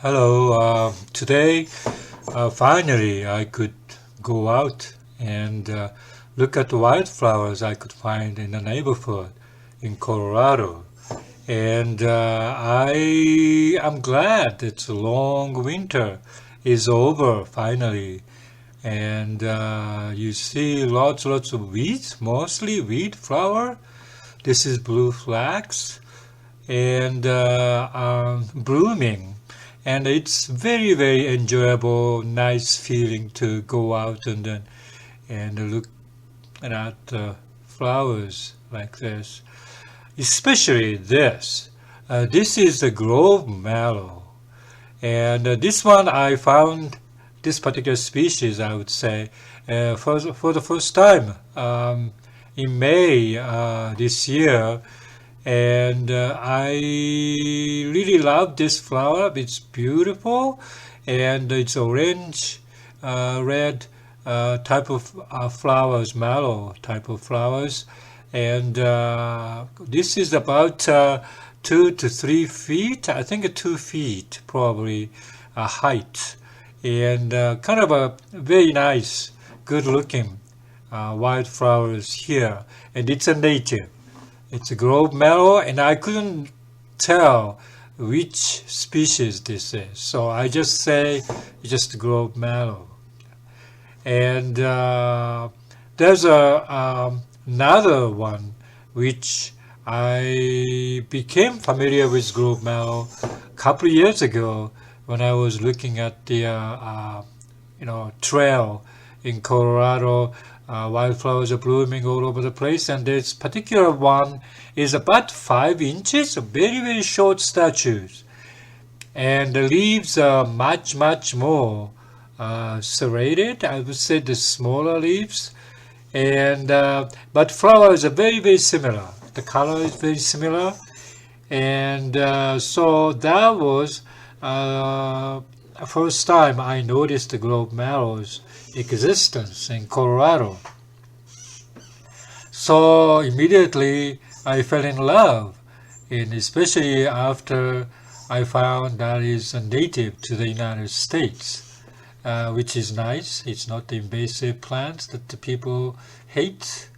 Hello. Today, finally, I could go out and look at the wildflowers I could find in the neighborhood in Colorado. And I am glad that the long winter is over finally. And you see lots of weeds, mostly weed flower. This is blue flax and blooming. And it's very enjoyable, nice feeling to go out and look at flowers like this. Especially this. This is the Globe Mallow. And this one I found, this particular species I would say, for the first time in May this year. And I really love this flower. It's beautiful, and it's orange, red type of flowers, mallow type of flowers. And this is about 2 to 3 feet. I think 2 feet probably height, and kind of a very nice, good-looking wildflowers here. And it's a native. It's a Globe Mallow, and I couldn't tell which species this is. So I just say just Globe Mallow. And there's another one which I became familiar with Globe Mallow a couple of years ago when I was looking at the trail in Colorado. Wildflowers are blooming all over the place, and this particular one is about 5 inches, very short statues, and the leaves are much more serrated. I would say the smaller leaves, and but flowers are very similar. The color is very similar, and so that was first time I noticed the Globe Mallow's existence in Colorado. So immediately I fell in love, and especially after I found that it's a native to the United States, which is nice. It's not the invasive plants that the people hate.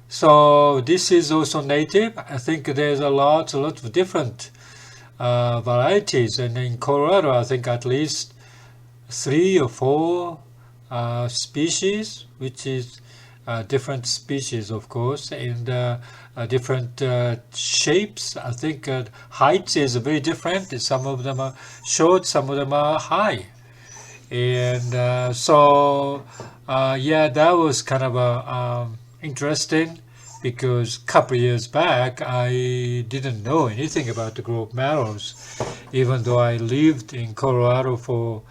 So this is also native. I think there's a lot of different varieties, and in Colorado I think at least 3 or 4 species, which is different species, of course, and different shapes. I think height is very different. Some of them are short, some of them are high. And so, yeah, that was kind of interesting, because a couple of years back I didn't know anything about the Globe Mallows, even though I lived in Colorado for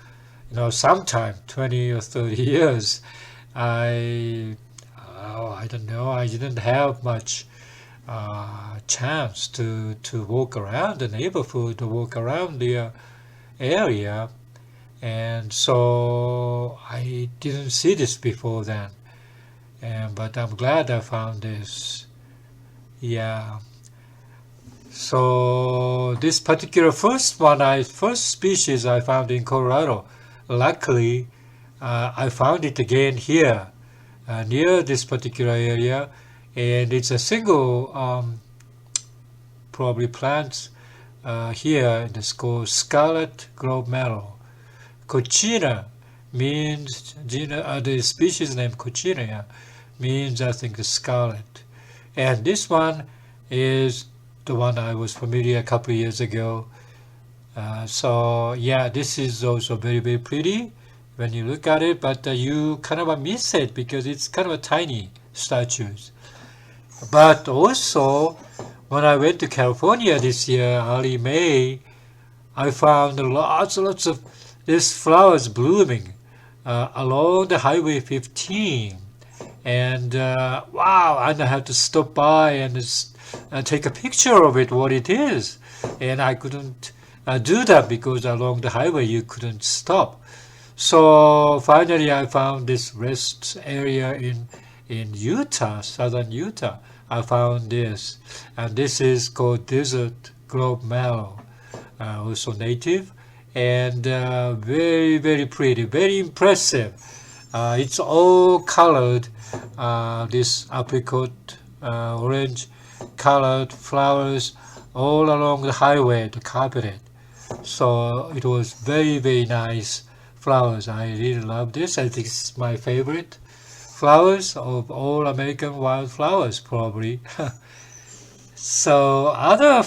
sometime 20 or 30 years. I don't know, I didn't have much chance to walk around the neighborhood, to walk around the area, and so I didn't see this before then. But I'm glad I found this. Yeah. So this particular first species I found in Colorado, luckily I found it again here near this particular area, and it's a single probably plant here. It's called Scarlet Globemallow. Cochina means the species name Cochina means, I think, the scarlet. And this one is the one I was familiar a couple of years ago. So yeah, this is also very pretty when you look at it, but you kind of miss it because it's kind of a tiny statues. But also, when I went to California this year, early May, I found lots of these flowers blooming along the Highway 15. And wow, I had to stop by and take a picture of it, what it is. And I couldn't do that because along the highway you couldn't stop. So finally I found this rest area in Utah, southern Utah. I found this, and this is called Desert Globe Mallow, also native, and very, very pretty, very impressive. It's all colored, this apricot, orange colored flowers all along the highway, the carpet. So it was very, very nice flowers. I really love this. I think it's my favorite flowers of all American wildflowers, probably. So other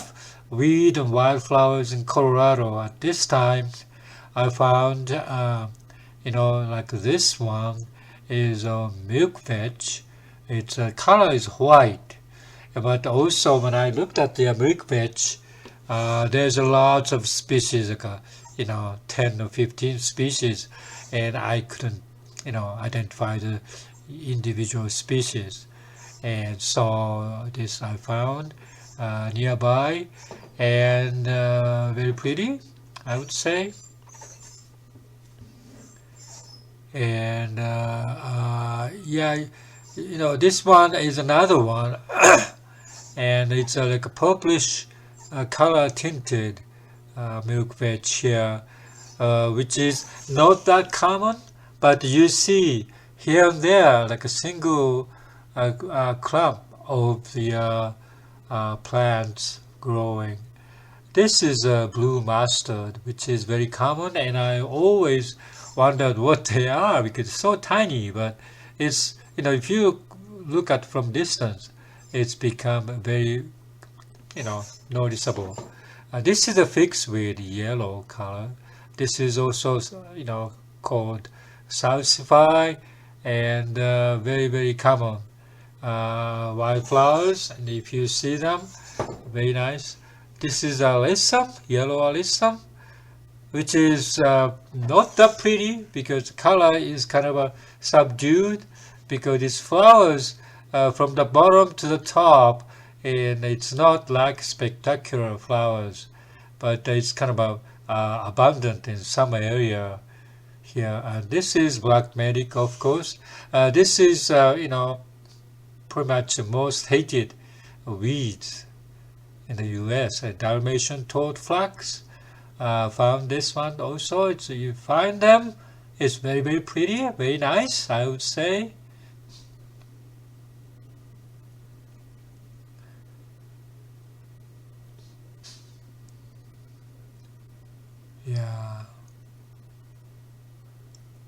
weed and wildflowers in Colorado at this time, I found, like this one is a Milkvetch. Its color is white, but also when I looked at the Milkvetch, there's a lot of species, like 10 or 15 species, and I couldn't, identify the individual species. And so this I found nearby, and very pretty, I would say. And this one is another one, and it's like a purplish color tinted Milkvetch here, which is not that common, but you see here and there like a single clump of the plants growing. This is a blue mustard, which is very common, and I always wondered what they are because it's so tiny, but it's, if you look at from distance, it's become very, noticeable. This is a fixed with yellow color. This is also, called salsify, and very, very common wildflowers. And if you see them, very nice. This is alyssum, yellow alyssum, which is not that pretty because the color is kind of subdued because its flowers from the bottom to the top, and it's not like spectacular flowers, but it's kind of abundant in some area here. And this is black medic, of course. This is, pretty much the most hated weeds in the U.S. Dalmatian Toadflax. Found this one also. You find them. It's very, very pretty, very nice, I would say. Yeah.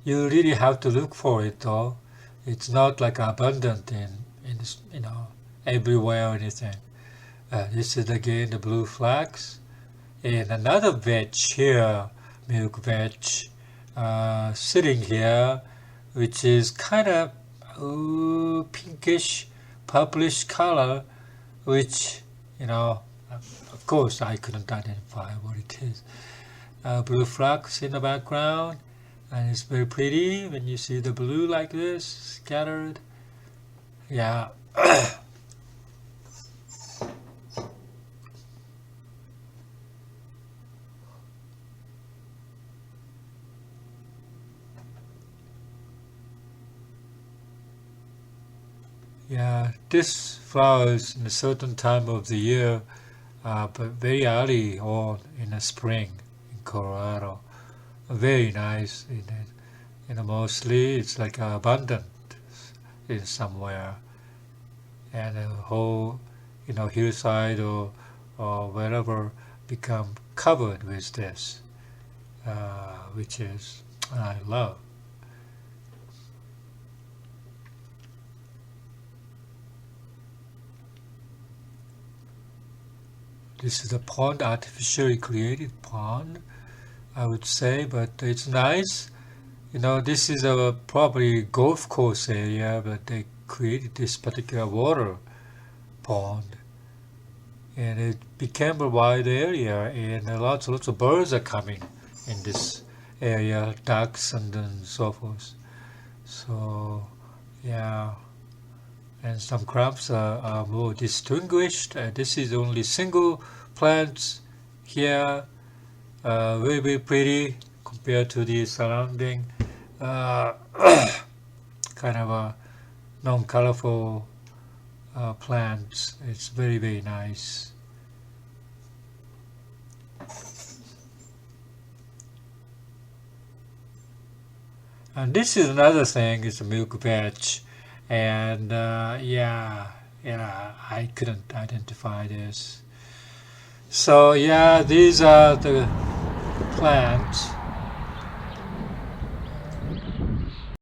You really have to look for it, though. It's not like abundant in everywhere or anything. This is again the blue flax. And another vetch here, Milkvetch, sitting here, which is kind of pinkish, purplish color, which, of course I couldn't identify what it is. Blue flax in the background, and it's very pretty when you see the blue like this, scattered. Yeah. Yeah, this flowers in a certain time of the year, but very early on in the spring in Colorado. Very nice in it. Mostly it's like abundant in somewhere, and the whole, hillside or wherever become covered with this, which is I love. This is a pond, artificially created pond, I would say, but it's nice. This is a probably golf course area, but they created this particular water pond, and it became a wide area, and lots of birds are coming in this area, ducks and so forth. So, yeah. And some crops are more distinguished. This is only single plants here, very, very pretty compared to the surrounding kind of non-colorful plants. It's very, very nice. And this is another thing, is the Milkvetch. And yeah, I couldn't identify this. So yeah, these are the plants